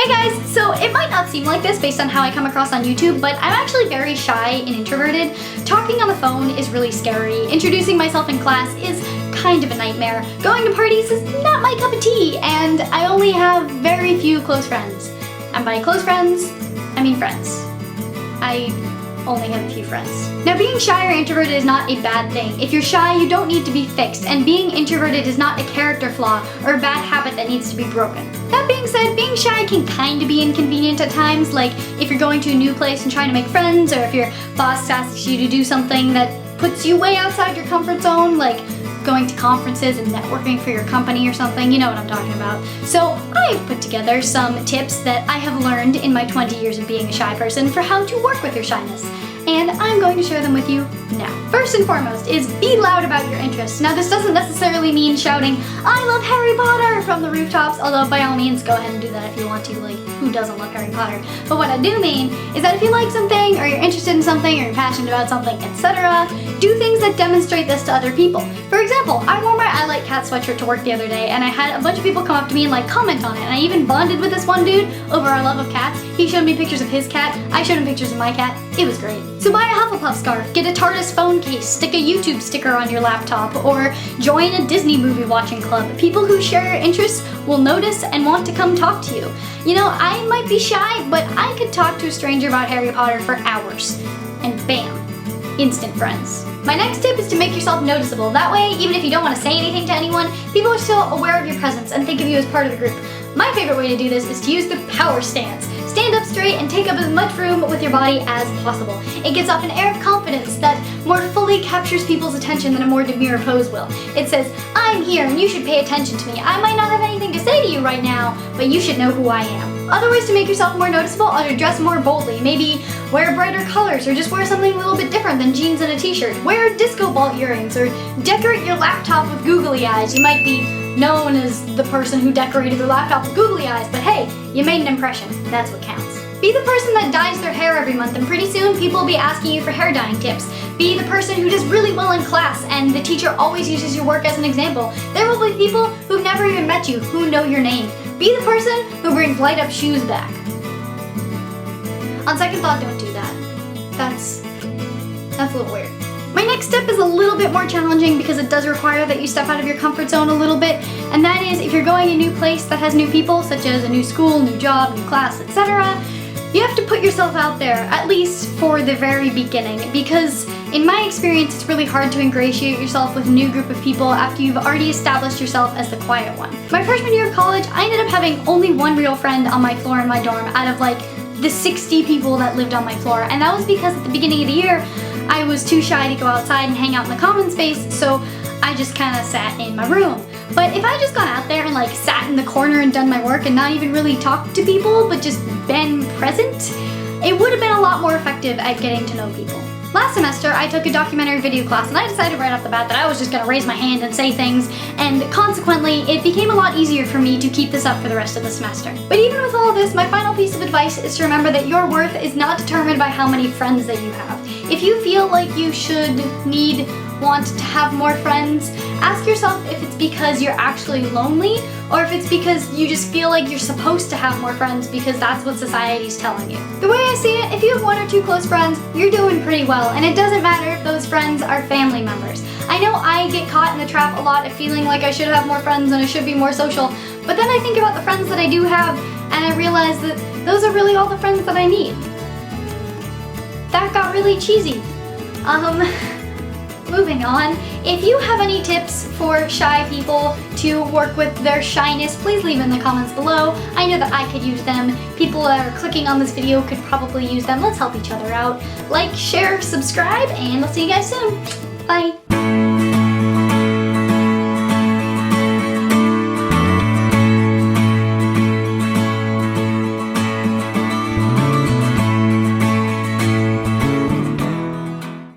Hey guys, so it might not seem like this based on how I come across on YouTube, but I'm actually very shy and introverted. Talking on the phone is really scary. Introducing myself in class is kind of a nightmare. Going to parties is not my cup of tea, and I only have very few close friends. And by close friends, I mean friends. I only have a few friends. Now, being shy or introverted is not a bad thing. If you're shy, you don't need to be fixed, and being introverted is not a character flaw or a bad habit that needs to be broken. That being said, being shy can kind of be inconvenient at times, like if you're going to a new place and trying to make friends, or if your boss asks you to do something that puts you way outside your comfort zone, like going to conferences and networking for your company or something. You know what I'm talking about. So I've put together some tips that I have learned in my 20 years of being a shy person for how to work with your shyness. And I'm going to share them with you now. First and foremost is be loud about your interests. Now, this doesn't necessarily mean shouting, "I love Harry Potter" from the rooftops, although by all means go ahead and do that if you want to, like, who doesn't love Harry Potter? But what I do mean is that if you like something, or you're interested in something, or you're passionate about something, etc., do things that demonstrate this to other people. For example, I wore my I Like Cat sweatshirt to work the other day, and I had a bunch of people come up to me and like comment on it, and I even bonded with this one dude over our love of cats. He showed me pictures of his cat, I showed him pictures of my cat. It was great. So buy a Hufflepuff scarf, get a TARDIS phone case, stick a YouTube sticker on your laptop, or join a Disney movie watching club. People who share your interests will notice and want to come talk to you. You know, I might be shy, but I could talk to a stranger about Harry Potter for hours. And bam, instant friends. My next tip is to make yourself noticeable. That way, even if you don't want to say anything to anyone, people are still aware of your presence and think of you as part of the group. My favorite way to do this is to use the power stance. Stand up straight and take up as much room with your body as possible. It gives off an air of confidence that more fully captures people's attention than a more demure pose will. It says, "I'm here and you should pay attention to me. I might not have anything to say to you right now, but you should know who I am." Other ways to make yourself more noticeable are to dress more boldly. Maybe wear brighter colors, or just wear something a little bit different than jeans and a t-shirt. Wear disco ball earrings, or decorate your laptop with googly eyes. You might be known as the person who decorated their laptop with googly eyes, but hey, you made an impression. That's what counts. Be the person that dyes their hair every month, and pretty soon people will be asking you for hair dyeing tips. Be the person who does really well in class and the teacher always uses your work as an example. There will be people who've never even met you who know your name. Be the person who brings light up shoes back. On second thought, don't do that. That's a little weird. My next step is a little bit more challenging because it does require that you step out of your comfort zone a little bit, and that is if you're going a new place that has new people, such as a new school, new job, new class, etc., you have to put yourself out there, at least for the very beginning, because in my experience, it's really hard to ingratiate yourself with a new group of people after you've already established yourself as the quiet one. My freshman year of college, I ended up having only one real friend on my floor in my dorm out of like the 60 people that lived on my floor, and that was because at the beginning of the year, I was too shy to go outside and hang out in the common space, so I just kind of sat in my room. But if I just gone out there and like sat in the corner and done my work and not even really talked to people, but just been present, it would have been a lot more effective at getting to know people. Last semester, I took a documentary video class, and I decided right off the bat that I was just gonna raise my hand and say things, and consequently, it became a lot easier for me to keep this up for the rest of the semester. But even with all of this, my final piece of advice is to remember that your worth is not determined by how many friends that you have. If you feel like you should, want to have more friends, ask yourself if it's because you're actually lonely, or if it's because you just feel like you're supposed to have more friends because that's what society's telling you. The way I see it, if you have one or two close friends, you're doing pretty well, and it doesn't matter if those friends are family members. I know I get caught in the trap a lot of feeling like I should have more friends and I should be more social, but then I think about the friends that I do have, and I realize that those are really all the friends that I need. That got really cheesy. Moving on, if you have any tips for shy people to work with their shyness, please leave in the comments below. I know that I could use them. People that are clicking on this video could probably use them. Let's help each other out. Like, share, subscribe, and I'll see you guys soon. Bye.